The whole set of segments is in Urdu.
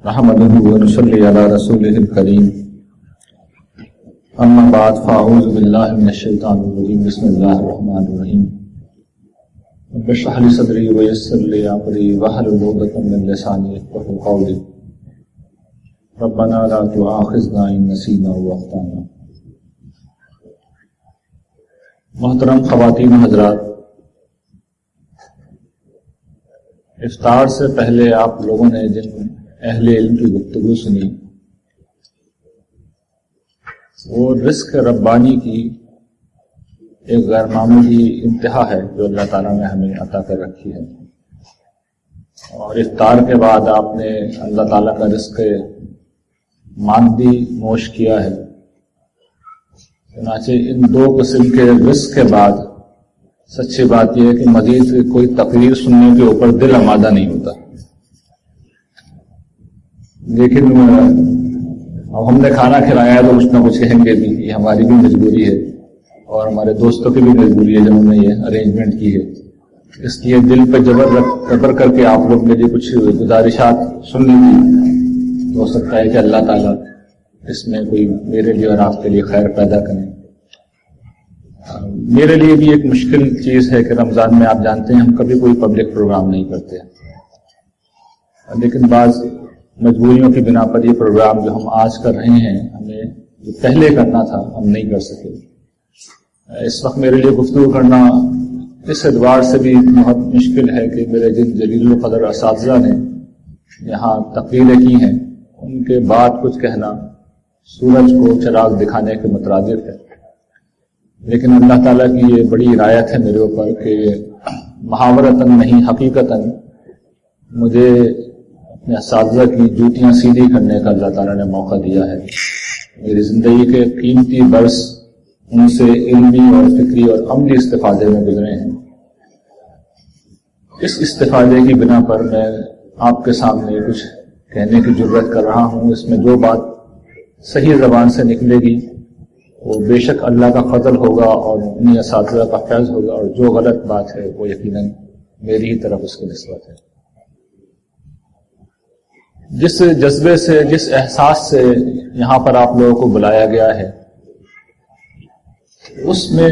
نحمده ونصلي على رسوله الكريم اما بعد فاعوذ بالله من الشيطان الرجيم بسم الله الرحمن الرحيم رب اشرح لي صدري ويسر لي امري واحلل عقدة من لساني يفقهوا قولي ربنا لا تؤاخذنا ان نسينا واخطانا. محترم خواتین و حضرات، افطار سے پہلے آپ لوگوں نے جن اہل علم کی گفتگو سنی وہ رزق ربانی کی ایک غیر معمولی انتہا ہے جو اللہ تعالیٰ نے ہمیں عطا کر رکھی ہے، اور افطار کے بعد آپ نے اللہ تعالیٰ کا رزق مادی نوش کیا ہے. چنانچہ ان دو قسم کے رزق کے بعد سچی بات یہ ہے کہ مزید کوئی تقریر سننے کے اوپر دل آمادہ نہیں ہوتا. لیکن اب ہم نے کھانا کھلایا ہے تو کچھ نہ کچھ کہیں گے بھی، یہ ہماری بھی مجبوری ہے اور ہمارے دوستوں کی بھی مجبوری ہے جب ہم نے یہ ارینجمنٹ کی ہے. اس لیے دل پہ جبر کر کے آپ لوگ میری کچھ گزارشات سن لیجیے، تو ہو سکتا ہے کہ اللہ تعالیٰ اس میں کوئی میرے لیے اور آپ کے لیے خیر پیدا کریں. میرے لیے بھی ایک مشکل چیز ہے کہ رمضان میں آپ جانتے ہیں ہم کبھی کوئی پبلک پروگرام نہیں کرتے، لیکن بعض مجبوریوں کی بنا پر یہ پروگرام جو ہم آج کر رہے ہیں ہمیں جو پہلے کرنا تھا ہم نہیں کر سکے. اس وقت میرے لیے گفتگو کرنا اس اعتبار سے بھی بہت مشکل ہے کہ میرے جن جلیل القدر اساتذہ نے یہاں تقریریں کی ہیں ان کے بعد کچھ کہنا سورج کو چراغ دکھانے کے مترادف ہے. لیکن اللہ تعالیٰ کی یہ بڑی عنایت ہے میرے اوپر کہ محاورتاً نہیں حقیقتاً مجھے اپنے اساتذہ کی جوتیاں سیدھی کرنے کا اللہ تعالیٰ نے موقع دیا ہے. میری زندگی کے قیمتی برس ان سے علمی اور فکری اور عملی استفادے میں گزرے ہیں. اس استفادے کی بنا پر میں آپ کے سامنے کچھ کہنے کی جرات کر رہا ہوں. اس میں جو بات صحیح زبان سے نکلے گی وہ بے شک اللہ کا فضل ہوگا اور اپنی اساتذہ کا فیض ہوگا، اور جو غلط بات ہے وہ یقیناً میری ہی طرف اس کی نسبت ہے. جس جذبے سے جس احساس سے یہاں پر آپ لوگوں کو بلایا گیا ہے اس میں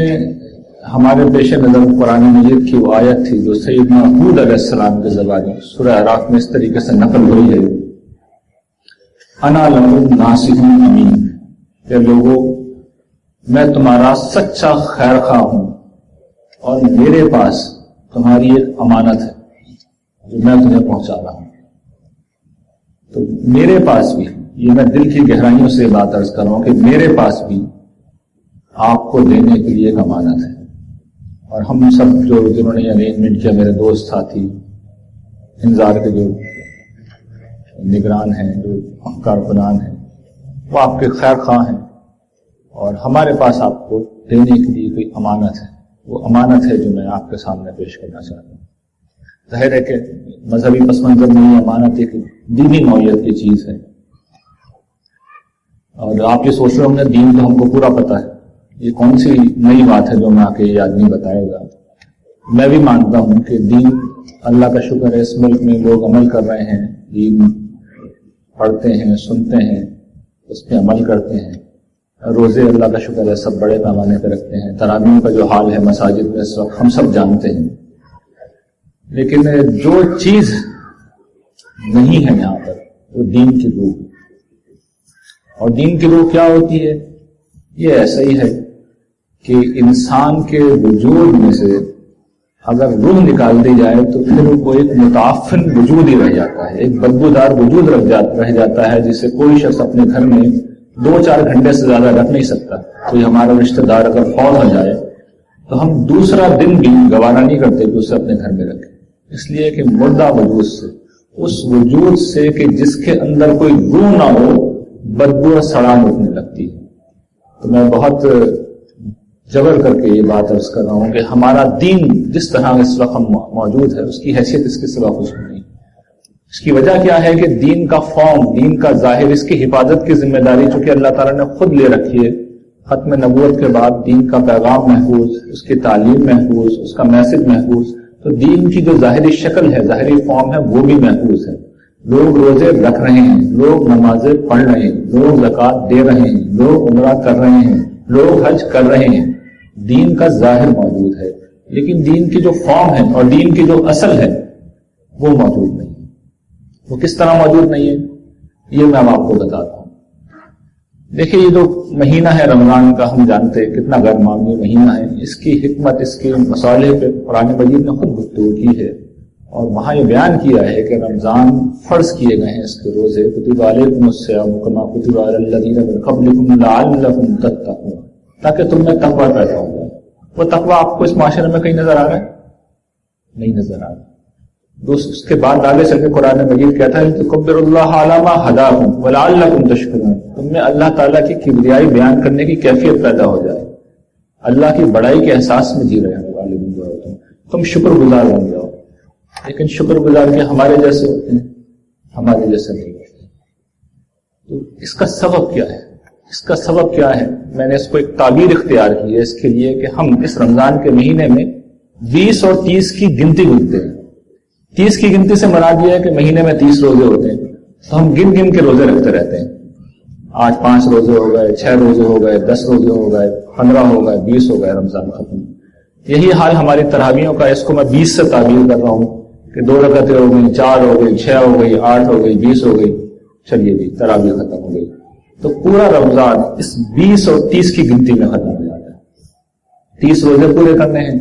ہمارے پیش نظر قرآن مجید کی وہ آیت تھی جو سیدنا ہود علیہ السلام کے زبانی سورہ اعراف میں اس طریقے سے نقل ہوئی ہے، انا لکم ناصح امین، کہ لوگوں میں تمہارا سچا خیر خواہ ہوں اور میرے پاس تمہاری ایک امانت ہے جو میں تمہیں پہنچا رہا ہوں. تو میرے پاس بھی، یہ میں دل کی گہرائیوں سے بات عرض کر رہا ہوں کہ میرے پاس بھی آپ کو دینے کے لیے ایک امانت ہے. اور ہم سب جنہوں نے ارینجمنٹ کیا، میرے دوست ساتھی انذار کے جو نگران ہیں، جو کارکنان ہیں، وہ آپ کے خیر خواہ ہیں، اور ہمارے پاس آپ کو دینے کے لیے کوئی امانت ہے. وہ امانت ہے جو میں آپ کے سامنے پیش کرنا چاہتا ہوں. ظاہر ہے کہ مذہبی پس منظر میں یہ امانت ایک دینی نوعیت کی چیز ہے، اور آپ یہ سوچ رہے ہوں گے دین تو ہم کو پورا پتہ ہے، یہ کون سی نئی بات ہے جو میں آ کے یہ آدمی بتائے گا. میں بھی مانتا ہوں کہ دین، اللہ کا شکر ہے اس ملک میں لوگ عمل کر رہے ہیں، دین پڑھتے ہیں، سنتے ہیں، اس پہ عمل کرتے ہیں. روزے اللہ کا شکر ہے سب بڑے پیمانے پہ رکھتے ہیں. تراویح کا جو حال ہے مساجد میں اس وقت ہم سب جانتے ہیں. لیکن جو چیز نہیں ہے یہاں پر وہ دین کی روح. اور دین کی روح کیا ہوتی ہے؟ یہ ایسا ہی ہے کہ انسان کے وجود میں سے اگر روح نکال دی جائے تو پھر وہ ایک متعفن وجود ہی رہ جاتا ہے، ایک بدبودار وجود رہ جاتا ہے جسے کوئی شخص اپنے گھر میں 2-4 گھنٹے سے زیادہ رکھ نہیں سکتا. کوئی ہمارا رشتہ دار اگر فوت ہو جائے تو ہم دوسرا دن بھی گوارا نہیں کرتے کہ اسے اپنے گھر میں رکھیں، اس لیے کہ مردہ وجود سے، اس وجود سے کہ جس کے اندر کوئی روح نہ ہو، بدبو اور سڑان اٹھنے لگتی ہے. تو میں بہت جبر کر کے یہ بات عرض کر رہا ہوں کہ ہمارا دین جس طرح اس وقت موجود ہے اس کی حیثیت اس کے سوا کچھ نہیں. اس کی وجہ کیا ہے کہ دین کا فارم، دین کا ظاہر، اس کی حفاظت کی ذمہ داری چونکہ اللہ تعالیٰ نے خود لے رکھی ہے. ختم نبوت کے بعد دین کا پیغام محفوظ، اس کی تعلیم محفوظ، اس کا میسج محفوظ، تو دین کی جو ظاہری شکل ہے، ظاہری فارم ہے، وہ بھی محفوظ ہے. لوگ روزے رکھ رہے ہیں، لوگ نمازیں پڑھ رہے ہیں، لوگ زکوٰۃ دے رہے ہیں، لوگ عمرہ کر رہے ہیں، لوگ حج کر رہے ہیں. دین کا ظاہر موجود ہے، لیکن دین کی جو فارم ہے اور دین کی جو اصل ہے وہ موجود نہیں ہے. وہ کس طرح موجود نہیں ہے یہ میں آپ کو بتاتا ہوں. دیکھیے یہ جو مہینہ ہے رمضان کا، ہم جانتے ہیں کتنا غیر معمولی مہینہ ہے. اس کی حکمت، اس کے مصالح پہ قرآن مجید نے خود گفتگو کی ہے، اور وہاں یہ بیان کیا ہے کہ رمضان فرض کیے گئے ہیں اس کے روزے. کتب علیکم الصیام کما کتب علی الذین من قبلکم لعلکم تتقون، تاکہ تم میں تقویٰ پیدا ہو جائے. وہ تقویٰ آپ کو اس معاشرے میں کہیں نظر آ رہا ہے؟ نہیں نظر آ رہا. دوست اس کے بعد آگے چل کے قرآن مجید کہتا ہے تکبر اللہ علی ما ہداکم ولعلکم تشکرون، تم میں اللہ تعالیٰ کی کبریائی بیان کرنے کی کیفیت پیدا ہو جائے. اللہ کی بڑائی کے احساس میں جی رہے والے بن جاؤ، تم شکر گزار بن جاؤ. لیکن شکر گزار کے ہمارے جیسے ہوتے ہیں؟ ہمارے جیسے نہیں ہوتے. تو اس کا سبب کیا ہے؟ اس کا سبب کیا ہے؟ میں نے اس کو ایک تعبیر اختیار کی ہے اس کے لیے کہ ہم اس رمضان کے مہینے میں 20 اور 30 کی گنتی گنتے ہیں. 30 کی گنتی سے مراد یہ ہے کہ مہینے میں 30 روزے ہوتے ہیں، تو ہم گن گن کے روزے رکھتے رہتے ہیں. آج 5 روزے ہو گئے، 6 روزے ہو گئے، 10 روزے ہو گئے، 15 ہو گئے، 20 ہو گئے، رمضان ختم. یہی حال ہماری تراویحوں کا. اس کو میں 20 سے تعبیر کر رہا ہوں کہ 2 رکعتیں ہو گئی، 4 ہو گئی، 6 ہو گئی، 8 ہو گئی، 20 ہو گئی. چلیے جی تراویح ختم ہو گئی. تو پورا رمضان اس 20 اور 30 کی گنتی میں ختم ہو جاتا ہے. 30 روزے پورے کرنے ہیں،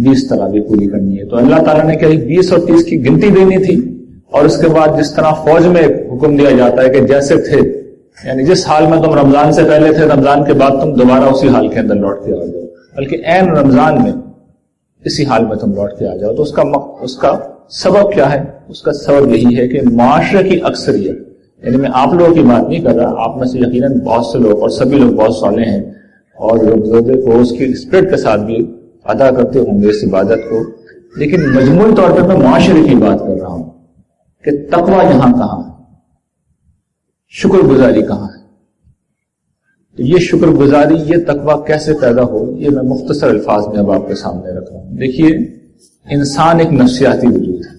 20 تراویح پوری کرنی ہے. تو اللہ تعالیٰ نے کہی 20 اور 30 کی گنتی دینی تھی. اور اس کے بعد جس طرح فوج میں حکم دیا جاتا ہے کہ جیسے تھے، یعنی جس حال میں تم رمضان سے پہلے تھے، رمضان کے بعد تم دوبارہ اسی حال کے اندر لوٹ کے آ جاؤ، بلکہ عین رمضان میں اسی حال میں تم لوٹ کے آ جاؤ. تو اس کا سبب کیا ہے؟ اس کا سبب یہی ہے کہ معاشرے کی اکثریت، یعنی میں آپ لوگوں کی بات نہیں کر رہا، آپ میں سے یقیناً بہت سے لوگ اور سبھی لوگ بہت صالح ہیں اور روزے کو اس کی اسپرٹ کے ساتھ بھی ادا کرتے ہوں گے اس عبادت کو، لیکن مجموعی طور پر میں معاشرے کی بات کر رہا ہوں کہ تقویٰ یہاں کہاں ہے، شکر گزاری کہاں ہے. تو یہ شکر گزاری، یہ تقویٰ کیسے پیدا ہو، یہ میں مختصر الفاظ میں اب آپ کے سامنے رکھ رہا ہوں. دیکھیے انسان ایک نفسیاتی وجود ہے.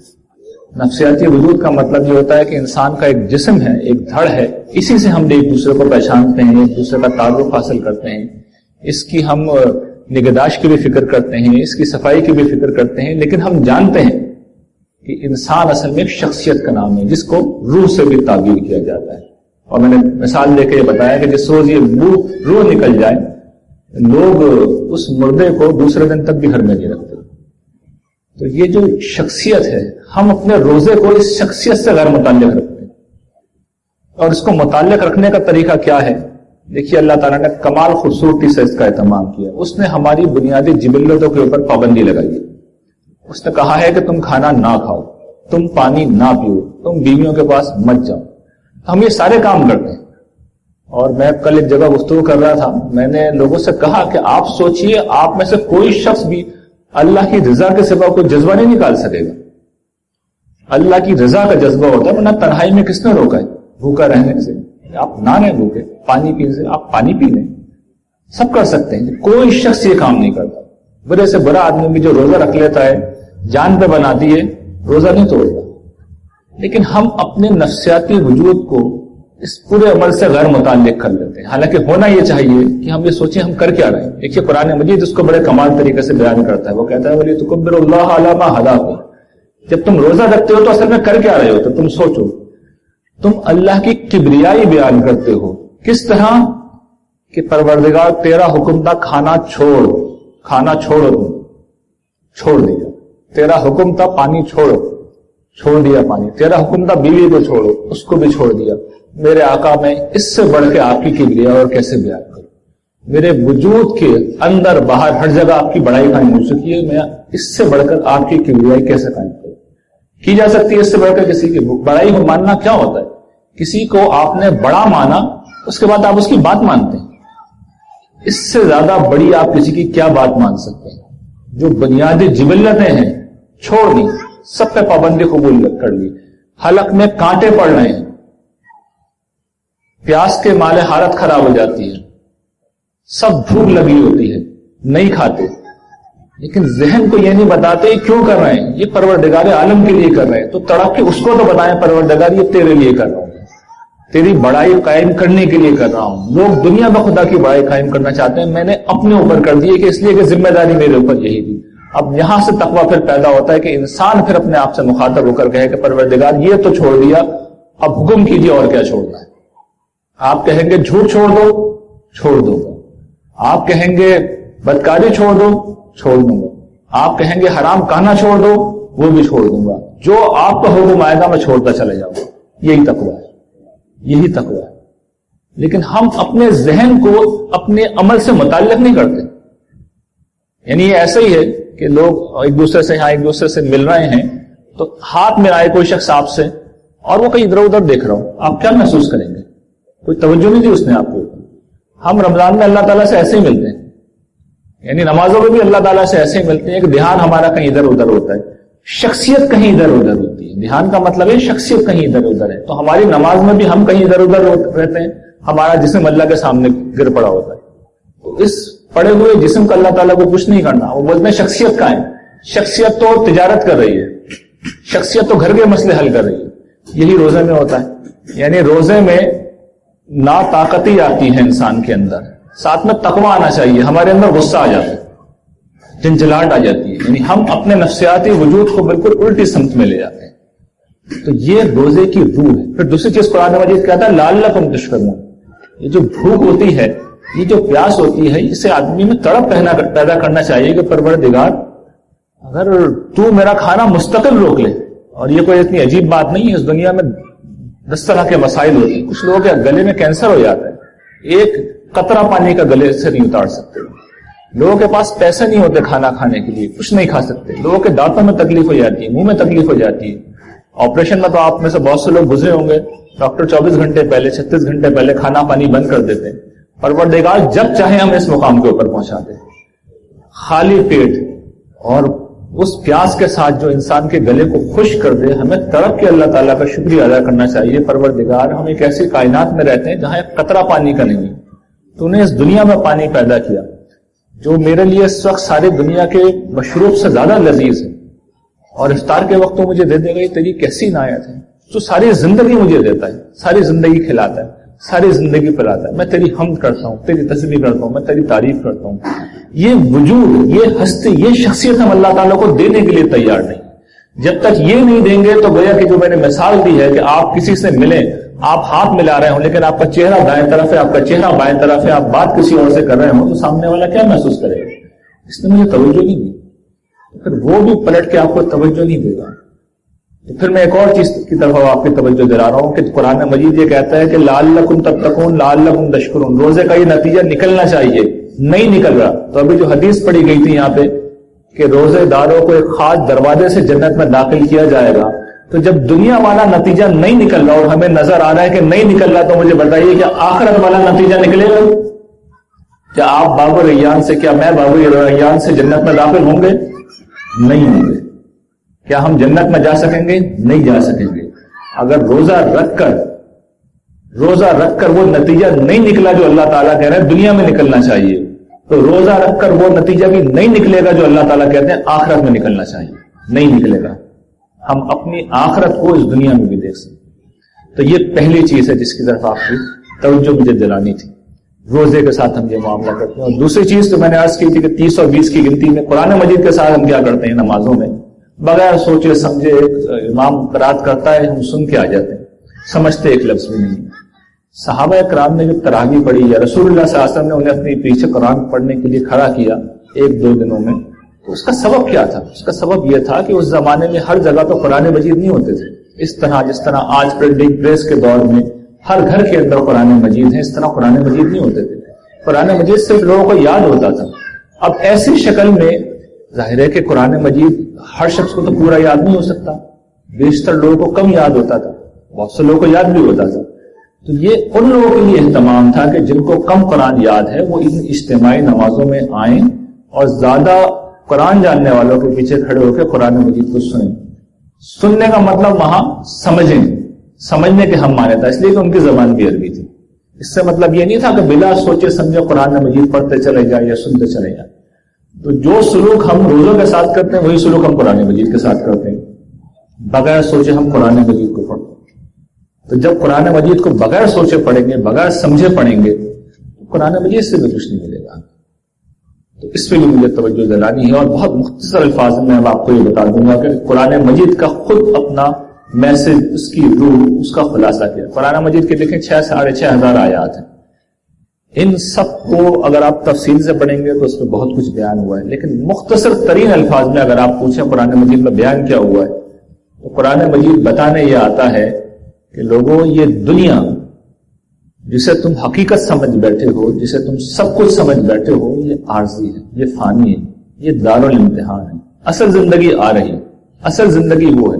نفسیاتی وجود کا مطلب یہ ہوتا ہے کہ انسان کا ایک جسم ہے، ایک دھڑ ہے، اسی سے ہم ایک دوسرے کو پہچانتے ہیں، ایک دوسرے کا تعارف حاصل کرتے ہیں، اس کی ہم نگہداشت کی بھی فکر کرتے ہیں، اس کی صفائی کی بھی فکر کرتے ہیں. لیکن ہم جانتے ہیں کہ انسان اصل میں ایک شخصیت کا نام ہے جس کو روح سے بھی تعبیر کیا جاتا ہے. اور میں نے مثال دے کے یہ بتایا کہ جس روز یہ روح نکل جائے، لوگ اس مردے کو دوسرے دن تک بھی گھر میں نہیں رکھتے. تو یہ جو شخصیت ہے، ہم اپنے روزے کو اس شخصیت سے غیر متعلق رکھتے ہیں. اور اس کو متعلق رکھنے کا طریقہ کیا ہے؟ دیکھیے اللہ تعالیٰ نے کمال خوبصورتی سے اس کا اہتمام کیا. اس نے ہماری بنیادی جبلتوں کے اوپر پابندی لگائی ہے. اس نے کہا ہے کہ تم کھانا نہ کھاؤ، تم پانی نہ پیو، تم بیویوں کے پاس مت جاؤ. ہم یہ سارے کام کرتے ہیں. اور میں کل ایک جگہ گفتگو کر رہا تھا، میں نے لوگوں سے کہا کہ آپ سوچئے آپ میں سے کوئی شخص بھی اللہ کی رضا کے سوا کوئی جذبہ نہیں نکال سکے گا. اللہ کی رضا کا جذبہ ہوتا ہے، ورنہ تنہائی میں کس نے روکا ہے بھوکا رہنے سے؟ آپ نہ رہیں بھوکے، پانی پینے سے آپ پانی پی لیں. سب کر سکتے ہیں، کوئی شخص یہ کام نہیں کرتا. برے سے برا آدمی بھی جو روزہ رکھ لیتا ہے، جان پہ بنا دیے، روزہ نہیں توڑتا. لیکن ہم اپنے نفسیاتی وجود کو اس پورے عمل سے غیر متعلق کر لیتے ہیں. حالانکہ ہونا یہ چاہیے کہ ہم یہ سوچیں ہم کر کیا رہے ہیں. دیکھیے قرآن مجید اس کو بڑے کمال طریقے سے بیان کرتا ہے. وہ کہتا ہے وَلِتُكَبِّرُوا اللَّهَ عَلَىٰ مَا هَدَاكُمْ. جب تم روزہ رکھتے ہو تو اصل میں کر کیا رہے ہو؟ تو تم سوچو، تم اللہ کی کبریائی بیان کرتے ہو. کس طرح کہ پروردگار تیرا حکم تھا کھانا چھوڑو، تم چھوڑ دیا. تیرا حکم تھا پانی چھوڑ دیا پانی. تیرا حکم تھا بیوی کو چھوڑو، اس کو بھی چھوڑ دیا. میرے آقا میں اس سے بڑھ کے آپ کی کبریائی اور کیسے بیان کروں؟ میرے وجود کے اندر باہر ہر جگہ آپ کی بڑائی قائم ہو چکی ہے، میں اس سے بڑھ کر آپ کی کبریائی کیسے قائم کروں؟ کی جا سکتی ہے اس سے بڑھ کر کسی کی بڑائی کو ماننا کیا ہوتا ہے؟ کسی کو آپ نے بڑا مانا، اس کے بعد آپ اس کی بات مانتے ہیں. اس سے زیادہ بڑی آپ کسی کی کیا بات مان سکتے ہیں؟ جو بنیادی جبلتیں ہیں چھوڑ دی، سب پہ پابندی قبول کر لی. حلق میں کانٹے پڑ رہے ہیں، پیاس کے مالے حالت خراب ہو جاتی ہے، سب بھوک لگی ہوتی ہے، نہیں کھاتے. لیکن ذہن کو یہ نہیں بتاتے کیوں کر رہے ہیں، یہ پروردگار عالم کے لیے کر رہے ہیں، تو تڑپ کے اس کو تو بتائیں پروردگار یہ تیرے لیے کر رہا ہوں، تیری بڑائی قائم کرنے کے لیے کر رہا ہوں۔ لوگ دنیا میں خدا کی بڑائی قائم کرنا چاہتے ہیں، میں نے اپنے اوپر کر دی ہے کہ اس لیے کہ ذمہ داری میرے اوپر یہی تھی۔ اب یہاں سے تقویٰ پھر پیدا ہوتا ہے کہ انسان پھر اپنے آپ سے مخاطب ہو کر کہے کہ پروردگار یہ تو چھوڑ دیا، اب حکم کیجیے اور کیا چھوڑنا ہے۔ آپ کہیں گے جھوٹ چھوڑ دو، چھوڑ دو گا۔ آپ کہیں گے بدکاری چھوڑ دو، چھوڑ دوں گا۔ آپ کہیں گے حرام کھانا چھوڑ دو، وہ بھی چھوڑ دوں گا۔ جو آپ کا حکم آئے گا میں چھوڑتا چلا جاؤں گا۔ یہی تقویٰ ہے، یہی تقویٰ ہے۔ لیکن ہم اپنے ذہن کو اپنے عمل سے متعلق نہیں کرتے۔ یعنی یہ ایسا ہی ہے کہ لوگ ایک دوسرے سے ایک دوسرے سے مل رہے ہیں تو ہاتھ میں آئے کوئی شخص آپ سے اور وہ کہیں ادھر ادھر دیکھ رہا ہو، آپ کیا محسوس کریں گے؟ کوئی توجہ نہیں دی اس نے آپ کو۔ ہم رمضان میں اللہ تعالیٰ سے ایسے ہی ملتے ہیں، یعنی نمازوں میں بھی اللہ تعالیٰ سے ایسے ہی ملتے ہیں کہ دھیان ہمارا کہیں ادھر ادھر ہوتا ہے، شخصیت کہیں ادھر ادھر ہوتی ہے۔ دھیان کا مطلب ہے شخصیت کہیں ادھر ادھر ہے، تو ہماری نماز میں بھی ہم کہیں ادھر ادھر رہتے ہیں، ہمارا جسم اللہ کے سامنے گر پڑا ہوتا ہے۔ تو اس پڑے ہوئے جسم کا اللہ تعالیٰ کو کچھ نہیں کرنا، وہ بولتے ہیں شخصیت کا ہے۔ شخصیت تو تجارت کر رہی ہے، شخصیت تو گھر کے مسئلے حل کر رہی ہے۔ یہی روزے میں ہوتا ہے، یعنی روزے میں نا طاقتی آتی ہے انسان کے اندر، ساتھ میں تقویٰ آنا چاہیے، ہمارے اندر غصہ آ جاتا ہے، جھنجھلاہٹ آ جاتی ہے، یعنی ہم اپنے نفسیاتی وجود کو بالکل الٹی سمت میں لے جاتے ہیں۔ تو یہ روزے کی روح ہے۔ پھر دوسری چیز قرآن مجید کہتا ہے لعلکم تشکرون، یہ جو بھوک ہوتی ہے، یہ جو پیاس ہوتی ہے، اسے آدمی میں تڑپ پیدا کرنا چاہیے کہ پروردگار اگر تو میرا کھانا مستقل روک لے۔ اور یہ کوئی اتنی عجیب بات نہیں ہے، اس دنیا میں 10 طرح کے مسائل ہوتے ہیں۔ کچھ لوگوں کے گلے میں کینسر ہو جاتا ہے، ایک قطرہ پانی کا گلے سے نہیں اتار سکتے۔ لوگوں کے پاس پیسے نہیں ہوتے کھانا کھانے کے لیے، کچھ نہیں کھا سکتے۔ لوگوں کے دانتوں میں تکلیف ہو جاتی ہے، منہ میں تکلیف ہو جاتی ہے۔ آپریشن میں تو آپ میں سے بہت سے لوگ گزرے ہوں گے، ڈاکٹر 24 گھنٹے پہلے 36 گھنٹے پہلے کھانا پانی بند کر دیتے ہیں۔ پروردگار جب چاہے ہم اس مقام کے اوپر پہنچا دیں، خالی پیٹ اور اس پیاس کے ساتھ جو انسان کے گلے کو خشک کر دے۔ ہمیں تڑپ کے اللہ تعالیٰ کا شکریہ ادا کرنا چاہیے، پروردگار ہم ایک ایسی کائنات میں رہتے ہیں جہاں ایک قطرہ پانی کا نہیں ہے، تو نے اس دنیا میں پانی پیدا کیا جو میرے لیے اس وقت ساری دنیا کے مشروب سے زیادہ لذیذ ہے، اور افطار کے وقت تو مجھے دے دے گا، یہ تیری کیسی عنایت ہے۔ تو ساری زندگی مجھے دیتا ہے، ساری زندگی کھلاتا ہے، ساری زندگی پلاتا ہے۔ میں تیری حمد کرتا ہوں، تیری تسبیح کرتا ہوں، میں تیری تعریف کرتا ہوں۔ یہ وجود، یہ ہستی، یہ شخصیت ہم اللہ تعالیٰ کو دینے کے لیے تیار نہیں۔ جب تک یہ نہیں دیں گے تو گویا کہ جو میں نے مثال دی ہے کہ آپ کسی سے ملیں، آپ ہاتھ ملا رہے ہوں لیکن آپ کا چہرہ دائیں طرف ہے، آپ کا چہرہ بائیں طرف ہے، آپ بات کسی اور سے کر رہے ہوں، تو سامنے والا کیا محسوس کرے گا؟ اس نے مجھے توجہ نہیں دی، پھر وہ بھی پلٹ کے آپ کو توجہ نہیں دے گا۔ تو پھر میں ایک اور چیز کی طرف آپ کی توجہ دلا رہا ہوں کہ قرآن مجید یہ کہتا ہے کہ لعلکم تتقون لعلکم تشکرون، روزے کا یہ نتیجہ نکلنا چاہیے، نہیں نکل رہا۔ تو ابھی جو حدیث پڑھی گئی تھی یہاں پہ کہ روزے داروں کو ایک خاص دروازے سے جنت میں داخل کیا جائے گا، تو جب دنیا والا نتیجہ نہیں نکل رہا اور ہمیں نظر آ رہا ہے کہ نہیں نکل رہا، تو مجھے بتائیے کیا آخرت والا نتیجہ نکلے گا؟ کیا آپ باب الریان سے، کیا میں باب الریان سے جنت میں داخل ہوں گے؟ نہیں ہوں گے۔ کیا ہم جنت میں جا سکیں گے؟ نہیں جا سکیں گے۔ اگر روزہ رکھ کر وہ نتیجہ نہیں نکلا جو اللہ تعالیٰ کہہ رہے ہیں دنیا میں نکلنا چاہیے، تو روزہ رکھ کر وہ نتیجہ بھی نہیں نکلے گا جو اللہ تعالیٰ کہتے ہیں آخرت میں نکلنا چاہیے، نہیں نکلے گا۔ ہم اپنی آخرت کو اس دنیا میں بھی دیکھ سکتے۔ تو یہ پہلی چیز ہے جس کی طرف آپ کی توجہ مجھے دلانی تھی، روزے کے ساتھ ہم یہ معاملہ کرتے ہیں۔ اور دوسری چیز تو میں نے عرض کی تھی کہ 30 اور 20 کی گنتی میں قرآن مجید کے ساتھ ہم کیا کرتے ہیں نمازوں میں، بغیر سوچے سمجھے امام قرات کرتا ہے، ہم سن کے آ جاتے ہیں، سمجھتے ایک لفظ بھی نہیں۔ صحابہ کرام نے جب تراویح پڑھی یا رسول اللہ صلی اللہ علیہ وسلم نے انہیں اپنے پیچھے قرآن پڑھنے کے لیے کھڑا کیا 1-2 دنوں میں، تو اس کا سبب کیا تھا؟ اس کا سبب یہ تھا کہ اس زمانے میں ہر جگہ تو قرآن مجید نہیں ہوتے تھے اس طرح، جس طرح آج پرنٹنگ پریس کے دور میں ہر گھر کے اندر قرآن مجید ہے، اس طرح قرآن مجید نہیں ہوتے تھے۔ قرآن مجید صرف لوگوں کو یاد ہوتا تھا۔ اب ایسی شکل میں ظاہر ہے کہ قرآن مجید ہر شخص کو تو پورا یاد نہیں ہو سکتا، بیشتر لوگوں کو کم یاد ہوتا تھا، بہت سے لوگوں کو یاد بھی ہوتا تھا۔ تو یہ ان لوگوں کے لیے اہتمام تھا کہ جن کو کم قرآن یاد ہے وہ ان اجتماعی نمازوں میں آئیں اور زیادہ قرآن جاننے والوں کے پیچھے کھڑے ہو کے قرآن مجید کو سنیں۔ سننے کا مطلب وہاں سمجھنے کے ہم مانے تھا، اس لیے کہ ان کی زبان بھی عربی تھی۔ اس سے مطلب یہ نہیں تھا کہ بلا سوچے سمجھے قرآن مجید پڑھتے چلے جائے یا سنتے چلے جائے، تو جو سلوک ہم روزوں کے ساتھ کرتے ہیں وہی سلوک ہم قرآن مجید کے ساتھ کرتے ہیں. بغیر سوچے ہم قرآن مجید کو پڑھتے ہیں. تو جب قرآن مجید کو بغیر سوچے پڑھیں گے, بغیر سمجھے پڑھیں گے, تو قرآن مجید سے بھی کچھ نہیں ملے گا. تو اس پہ بھی مجھے توجہ دلانی ہے, اور بہت مختصر الفاظ میں میں آپ کو یہ بتا دوں گا کہ قرآن مجید کا خود اپنا میسج, اس کی روح, اس کا خلاصہ کیا. قرآن مجید کے دیکھیں 6,500 آیات ہیں. ان سب کو اگر آپ تفصیل سے پڑھیں گے تو اس میں بہت کچھ بیان ہوا ہے, لیکن مختصر ترین الفاظ میں اگر آپ پوچھیں قرآن مجید میں بیان کیا ہوا ہے, تو قرآن مجید بتانے یہ آتا ہے کہ لوگوں, یہ دنیا جسے تم حقیقت سمجھ بیٹھے ہو, جسے تم سب کچھ سمجھ بیٹھے ہو, یہ عارضی ہے, یہ فانی ہے, یہ دارالامتحان ہے. اصل زندگی آ رہی ہے, اصل زندگی وہ ہے.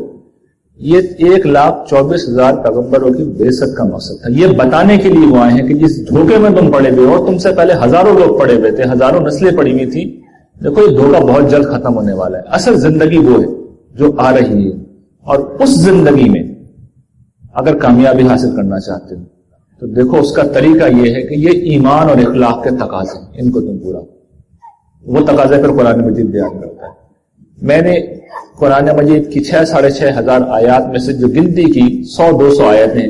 یہ 1,24,000 پیغمبروں کی بعثت کا مقصد تھا. یہ بتانے کے لیے وہ آئے ہیں کہ جس دھوکے میں تم پڑے ہوئے ہو, تم سے پہلے ہزاروں لوگ پڑے ہوئے تھے, ہزاروں نسلیں پڑی ہوئی تھی, دیکھو یہ دھوکہ بہت جلد ختم ہونے والا ہے. اصل زندگی وہ ہے جو آ رہی ہے, اور اس زندگی میں اگر کامیابی حاصل کرنا چاہتے ہو تو دیکھو اس کا طریقہ یہ ہے کہ یہ ایمان اور اخلاق کے تقاضے, ان کو تم پورا, وہ تقاضے پر قرآن مجید بیان کرتا ہے. میں نے قرآن مجید کی 6,500 آیات میں سے جو گنتی کی 100-200 آیتیں,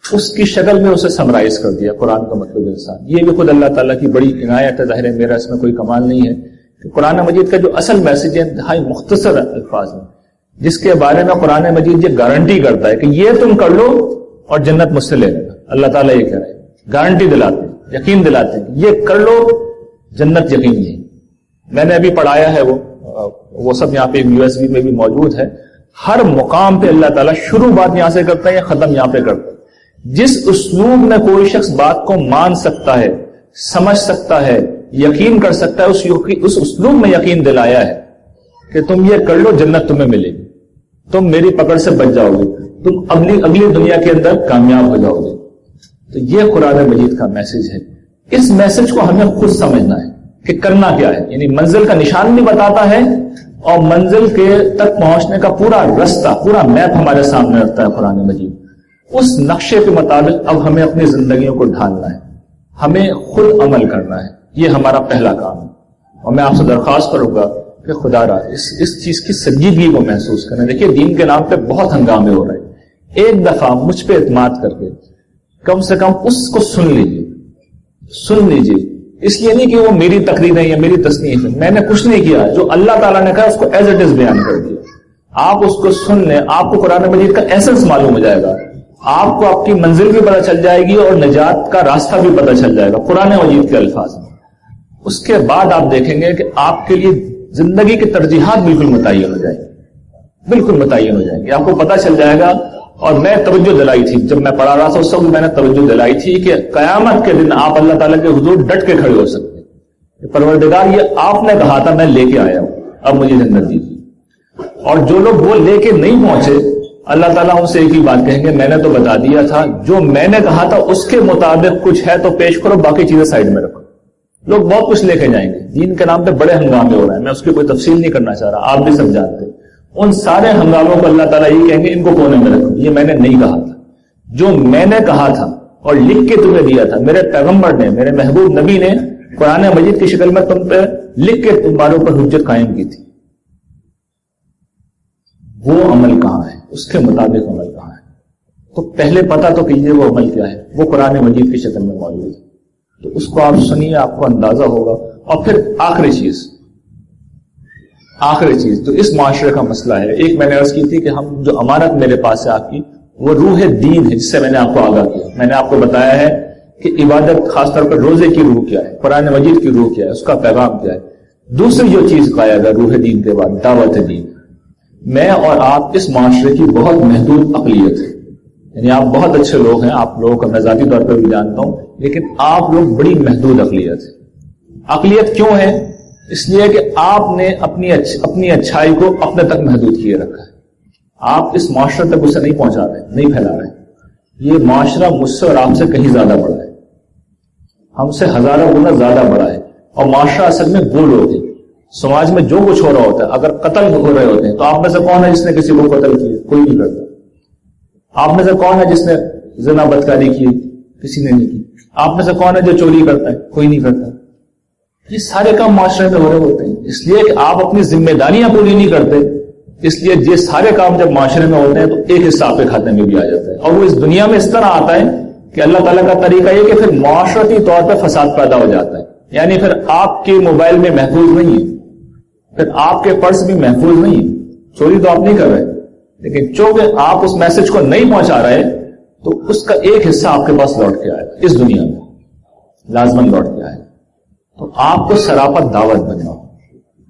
اس کی شکل میں اسے سمرائز کر دیا. قرآن کا مطلب انسان, یہ بھی خود اللہ تعالیٰ کی بڑی عنایت ہے. ظاہر ہے میرا اس میں کوئی کمال نہیں ہے کہ قرآن مجید کا جو اصل میسج ہے انتہائی مختصر الفاظ میں, جس کے بارے میں قرآن مجید یہ گارنٹی کرتا ہے کہ یہ تم کر لو اور جنت مجھ سے لے لینا. اللہ تعالیٰ یہ کہہ رہے ہیں, گارنٹی دلاتے ہیں, یقین دلاتے ہیں, یہ کر لو جنت یقینی ہے. میں نے ابھی پڑھایا ہے, وہ سب یہاں پہ USB میں بھی موجود ہے. ہر مقام پہ اللہ تعالیٰ شروع بات یہاں سے کرتا ہے یا ختم یہاں پہ کرتا ہے. جس اسلوب میں کوئی شخص بات کو مان سکتا ہے, سمجھ سکتا ہے, یقین کر سکتا ہے, اس اسلوب میں یقین دلایا ہے کہ تم یہ کر لو جنت تمہیں ملے گی, تم میری پکڑ سے بچ جاؤ گے, تم اگلی دنیا کے اندر کامیاب ہو جاؤ گے. تو یہ قرآن مجید کا میسج ہے. اس میسج کو ہمیں خود سمجھنا ہے کہ کرنا کیا ہے. یعنی منزل کا نشان بھی بتاتا ہے, اور منزل کے تک پہنچنے کا پورا رستہ, پورا میپ ہمارے سامنے رکھتا ہے قرآن مجید. اس نقشے کے مطابق اب ہمیں اپنی زندگیوں کو ڈھالنا ہے, ہمیں خود عمل کرنا ہے. یہ ہمارا پہلا کام ہے. اور میں آپ سے درخواست کروں گا کہ خدا را اس چیز کی سنجیدگی کو محسوس کریں. دیکھیے دین کے نام پہ بہت ہنگامے ہو رہے ہیں. ایک دفعہ مجھ پہ اعتماد کر کے کم سے کم اس کو سن لیجیے. اس لیے نہیں کہ وہ میری تقریر ہے یا میری تصنیف ہے, میں نے کچھ نہیں کیا, جو اللہ تعالیٰ نے کہا اس کو ایز اٹ از بیان کر دیا. آپ اس کو سن لیں, آپ کو قرآن مجید کا ایسنس معلوم ہو جائے گا, آپ کو آپ کی منزل بھی پتہ چل جائے گی اور نجات کا راستہ بھی پتہ چل جائے گا قرآن مجید کے الفاظ میں. اس کے بعد آپ دیکھیں گے کہ آپ کے لیے زندگی کی ترجیحات بالکل متعین ہو جائیں گی, آپ کو پتہ چل جائے گا. اور میں توجہ دلائی تھی جب میں پڑھا رہا تھا, اس وقت میں نے توجہ دلائی تھی کہ قیامت کے دن آپ اللہ تعالیٰ کے حضور ڈٹ کے کھڑے ہو سکتے ہیں. پروردگار یہ آپ نے کہا تھا, میں لے کے آیا ہوں, اب مجھے جنت دیجیے. اور جو لوگ وہ لے کے نہیں پہنچے, اللہ تعالیٰ ان سے ایک ہی بات کہیں گے, میں نے تو بتا دیا تھا, جو میں نے کہا تھا اس کے مطابق کچھ ہے تو پیش کرو, باقی چیزیں سائڈ میں رکھو. لوگ بہت کچھ لے کے جائیں گے. دین کے نام پہ بڑے ہنگامے ہو رہے ہیں, میں اس کی کوئی تفصیل نہیں کرنا چاہ رہا, آپ بھی سب جانتے ہیں. ان سارے ہنگاموں کو اللہ تعالیٰ یہ کہیں گے ان کو کونے میں رکھو, یہ میں نے نہیں کہا تھا, جو میں نے کہا تھا اور لکھ کے تمہیں دیا تھا, میرے پیغمبر نے, میرے محبوب نبی نے قرآن مجید کی شکل میں تم پہ لکھ کے تمہارے اوپر حجت قائم کی تھی, وہ عمل کہاں ہے, اس کے مطابق عمل کہاں ہے. تو پہلے پتہ تو کیجیے وہ عمل کیا ہے, وہ قرآن مجید کی شکل میں موجود ہے. تو اس کو آپ سنیے, آپ کو اندازہ ہوگا. اور پھر آخری چیز جو اس معاشرے کا مسئلہ ہے, ایک میں نے عرض کی تھی کہ ہم جو امانت میرے پاس ہے آپ کی, وہ روح دین ہے, جس سے میں نے آپ کو آگاہ کیا. میں نے آپ کو بتایا ہے کہ عبادت, خاص طور پر روزے کی روح کیا ہے, قرآن مجید کی روح کیا ہے, اس کا پیغام کیا ہے. دوسری جو چیز کہا گیا روح دین کے بعد, دعوت دین. میں اور آپ اس معاشرے کی بہت محدود اقلیت ہے, یعنی آپ بہت اچھے لوگ ہیں, آپ لوگوں کا میں ذاتی طور پر بھی جانتا ہوں, لیکن آپ لوگ بڑی محدود اقلیت ہے. اقلیت کیوں ہے؟ اس لیے کہ آپ نے اپنی اچھائی کو اپنے تک محدود کیے رکھا ہے. آپ اس معاشرے تک اسے نہیں پہنچا رہے, نہیں پھیلا رہے. یہ معاشرہ مجھ سے اور آپ سے کہیں زیادہ بڑا ہے, ہم سے ہزاروں گنا زیادہ بڑا ہے. اور معاشرہ اصل میں وہ لوگ ہیں, سماج میں جو کچھ ہو رہا ہوتا ہے, اگر قتل ہو رہے ہوتے ہیں تو آپ میں سے کون ہے جس نے کسی کو قتل کیا؟ کوئی نہیں کرتا. آپ میں سے کون ہے جس نے زنا بدکاری کی؟ کسی نے نہیں کی. آپ میں سے کون ہے جو چوری کرتا ہے؟ کوئی نہیں کرتا. یہ سارے کام معاشرے میں ہو رہے ہوتے ہیں، اس لیے کہ آپ اپنی ذمہ داریاں پوری نہیں کرتے، اس لیے یہ سارے کام جب معاشرے میں ہوتے ہیں تو ایک حصہ آپ کے کھاتے میں بھی آ جاتا ہے، اور وہ اس دنیا میں اس طرح آتا ہے کہ اللہ تعالیٰ کا طریقہ یہ کہ پھر معاشرتی طور پہ فساد پیدا ہو جاتا ہے، یعنی پھر آپ کے موبائل میں محفوظ نہیں ہے، پھر آپ کے پرس بھی محفوظ نہیں ہے، چوری تو آپ نہیں کر رہے، لیکن چونکہ آپ اس میسج کو نہیں پہنچا رہے تو اس کا ایک حصہ آپ کے پاس لوٹ کے آئے گا، اس دنیا میں لازماً لوٹ کے آئے گا۔ تو آپ کو سراپت دعوت بننا ہو،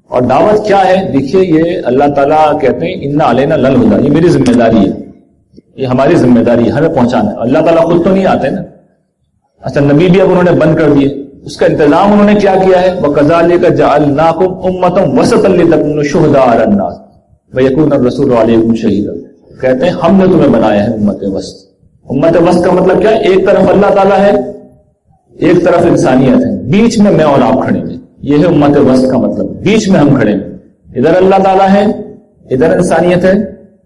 اور دعوت کیا ہے؟ دیکھیے یہ اللہ تعالیٰ کہتے ہیں انا علینا للہدی، یہ میری ذمہ داری ہے، یہ ہماری ذمہ داری ہے، ہمیں پہنچانا ہے۔ اللہ تعالیٰ خود تو نہیں آتے نا، اچھا نبی بھی اب انہوں نے بند کر دیے، اس کا انتظام انہوں نے کیا کیا ہے؟ وَكَذَلِكَ جَعَلْنَاكُمْ أُمَّةً وَسَطًا لِتَكُونُوا شُهَدَاءَ عَلَى النَّاسِ وَيَكُونَ الرَّسُولُ عَلَيْكُمْ شَهِيدًا، کہتے ہیں ہم نے تمہیں بنایا ہے امت وسط۔ امت وسط کا مطلب کیا ہے؟ ایک طرف اللہ تعالیٰ ہے، ایک طرف انسانیت ہے، بیچ میں میں اور آپ کھڑے ہیں، یہ ہے امت وسط کا مطلب، بیچ میں ہم کھڑے ہیں، ادھر اللہ تعالیٰ ہے، ادھر انسانیت ہے،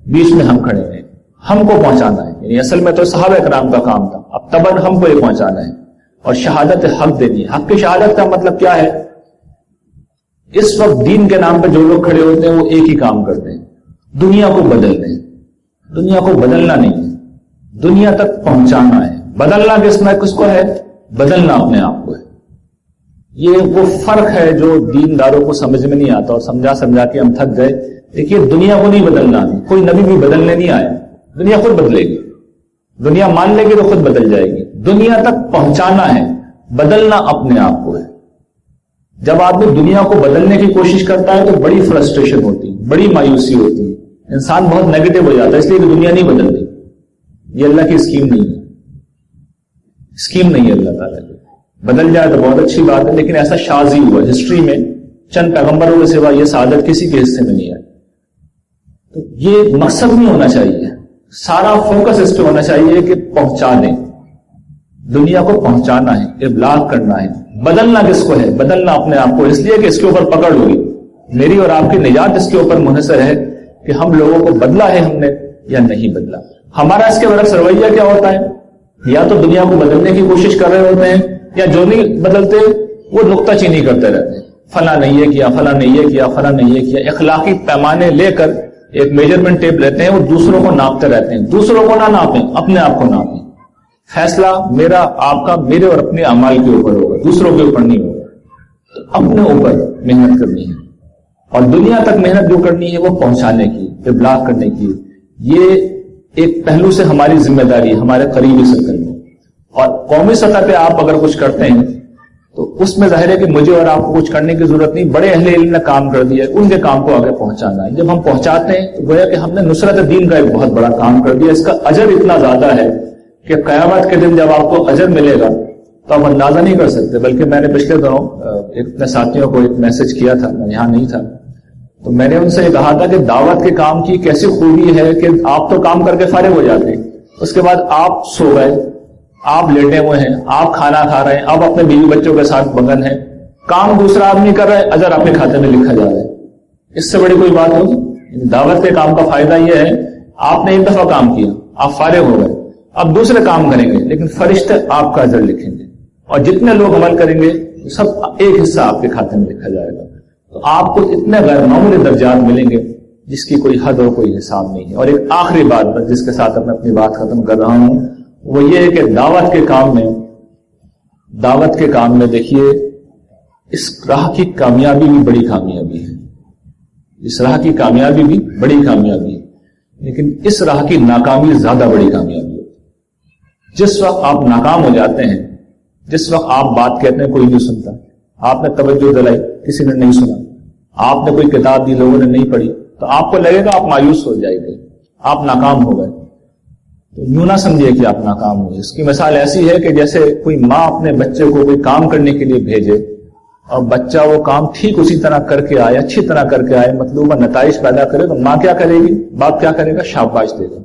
بیچ میں ہم کھڑے ہیں، ہم کو پہنچانا ہے۔ یعنی اصل میں تو صحابہ کرام کا کام تھا، اب تباً ہم کو یہ پہنچانا ہے اور شہادت حق دینی ہے۔ حق کی شہادت کا مطلب کیا ہے؟ اس وقت دین کے نام پہ جو لوگ کھڑے ہوتے ہیں وہ ایک ہی کام کرتے ہیں، دنیا کو بدل دیں۔ دنیا کو بدلنا نہیں ہے، دنیا تک پہنچانا ہے۔ بدلنا کس کو ہے؟ بدلنا اپنے آپ کو ہے۔ یہ وہ فرق ہے جو دینداروں کو سمجھ میں نہیں آتا، اور سمجھا کے ہم تھک گئے۔ دیکھیے دنیا کو نہیں بدلنا، کوئی نبی بھی بدلنے نہیں آیا، دنیا خود بدلے گی، دنیا مان لے گی تو خود بدل جائے گی۔ دنیا تک پہنچانا ہے، بدلنا اپنے آپ کو ہے۔ جب آدمی دنیا کو بدلنے کی کوشش کرتا ہے تو بڑی فرسٹریشن ہوتی ہے، بڑی مایوسی ہوتی ہے، انسان بہت نیگیٹو ہو جاتا ہے، اس لیے کہ دنیا نہیں بدلتی۔ یہ اللہ کی اسکیم نہیں ہے، اسکیم نہیں ہے اللہ تعالیٰ کی۔ بدل جائے تو بہت اچھی بات ہے، لیکن ایسا شاذ ہی ہوا ہسٹری میں، چند پیغمبروں کے سوا یہ سعادت کسی کے حصے میں نہیں آئی۔ تو یہ مقصد نہیں ہونا چاہیے، سارا فوکس اس پہ ہونا چاہیے کہ پہنچا دیں، دنیا کو پہنچانا ہے، ابلاغ کرنا ہے۔ بدلنا کس کو ہے؟ بدلنا اپنے آپ کو، اس لیے کہ اس کے اوپر پکڑ ہوگی، میری اور آپ کی نجات اس کے اوپر منحصر ہے کہ ہم لوگوں کو بدلا ہے ہم نے یا نہیں بدلا۔ ہمارا اس کے برعکس رویہ کیا ہوتا ہے؟ یا تو دنیا کو بدلنے کی کوشش کر رہے ہوتے ہیں، یا جو نہیں بدلتے وہ نکتہ چینی کرتے رہتے ہیں، فلاں نے یہ کیا، فلاں نے یہ کیا، فلاں نے یہ کیا۔ اخلاقی پیمانے لے کر ایک میجرمنٹ ٹیپ لیتے ہیں، وہ دوسروں کو ناپتے رہتے ہیں۔ دوسروں کو نہ ناپیں، اپنے آپ کو ناپیں۔ فیصلہ میرا، آپ کا، میرے اور اپنے اعمال کے اوپر ہوگا، دوسروں کے اوپر نہیں ہوگا۔ تو اپنے اوپر محنت کرنی ہے، اور دنیا تک محنت جو کرنی ہے وہ پہنچانے کی، ابلاغ کرنے کی۔ یہ ایک پہلو سے ہماری ذمہ داری ہے ہمارے قریبی سرکل میں۔ اور قومی سطح پہ آپ اگر کچھ کرتے ہیں تو اس میں ظاہر ہے کہ مجھے اور آپ کو کچھ کرنے کی ضرورت نہیں، بڑے اہل علم نے کام کر دیا ہے، ان کے کام کو آگے پہنچانا ہے۔ جب ہم پہنچاتے ہیں تو گویا کہ ہم نے نصرت دین کا ایک بہت بڑا کام کر دیا۔ اس کا اجر اتنا زیادہ ہے کہ قیامت کے دن جب آپ کو اجر ملے گا تو آپ اندازہ نہیں کر سکتے۔ بلکہ میں نے پچھلے دنوں اپنے ساتھیوں کو ایک میسج کیا تھا، میں یہاں نہیں تھا، تو میں نے ان سے یہ کہا تھا کہ دعوت کے کام کی کیسی خوبی ہے کہ آپ تو کام کر کے فارغ ہو جاتے ہیں، اس کے بعد آپ سو گئے، آپ لیٹے ہوئے ہیں، آپ کھانا کھا رہے ہیں، آپ اپنے بیوی بچوں کے ساتھ مگن ہیں، کام دوسرا آدمی کر رہا ہے، اجر آپ کے کھاتے میں لکھا جا رہا ہے۔ اس سے بڑی کوئی بات ہوگی؟ دعوت کے کام کا فائدہ یہ ہے، آپ نے ایک دفعہ کام کیا، آپ فارغ ہو گئے، اب دوسرے کام کریں گے، لیکن فرشتے آپ کا اجر لکھیں گے، اور جتنے لوگ عمل کریں گے سب ایک حصہ آپ کے کھاتے میں لکھا جائے گا۔ تو آپ کو اتنے غیر معمولی درجات ملیں گے جس کی کوئی حد اور کوئی حساب نہیں ہے۔ اور ایک آخری بات جس کے ساتھ میں اپنی بات ختم کر رہا ہوں، وہ یہ ہے کہ دعوت کے کام میں دیکھیے اس راہ کی کامیابی بھی بڑی کامیابی ہے، اس راہ کی کامیابی بھی بڑی کامیابی ہے، لیکن اس راہ کی ناکامی زیادہ بڑی کامیابی ہے۔ جس وقت آپ ناکام ہو جاتے ہیں، جس وقت آپ بات کہتے ہیں کوئی نہیں سنتا، آپ نے توجہ دلائی کسی نے نہیں سنا، آپ نے کوئی کتاب دی لوگوں نے نہیں پڑھی، تو آپ کو لگے گا آپ مایوس ہو جائے گے، آپ ناکام ہو گئے۔ تو یوں نہ سمجھیے کہ آپ ناکام ہوئے۔ اس کی مثال ایسی ہے کہ جیسے کوئی ماں اپنے بچے کو کوئی کام کرنے کے لیے بھیجے اور بچہ وہ کام ٹھیک اسی طرح کر کے آئے، اچھی طرح کر کے آئے، مطلوبہ نتائج پیدا کرے، تو ماں کیا کرے گی؟ باپ کیا کرے گا؟ شاباش دے گا۔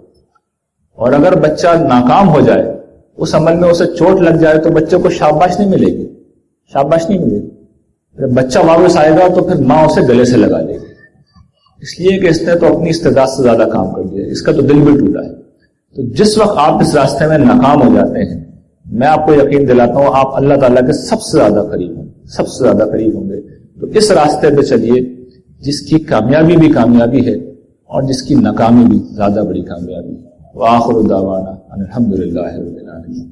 اور اگر بچہ ناکام ہو جائے، اس عمل میں اسے چوٹ لگ جائے، تو بچے کو شاباش نہیں ملے گی، شاباش نہیں ملے گی۔ جب بچہ واپس آئے گا تو پھر ماں اسے گلے سے لگا لے گی، اس لیے کہ اس نے تو اپنی استعداد سے زیادہ کام کر دیا، اس کا تو دل بھی ٹوٹا ہے۔ تو جس وقت آپ اس راستے میں ناکام ہو جاتے ہیں، میں آپ کو یقین دلاتا ہوں آپ اللہ تعالیٰ کے سب سے زیادہ قریب ہیں۔ سب سے زیادہ قریب ہوں گے. تو اس راستے پہ چلیے جس کی کامیابی بھی کامیابی ہے اور جس کی ناکامی بھی زیادہ بڑی کامیابی ہے. وآخر دعوانا ان الحمد للہ رب العالمین.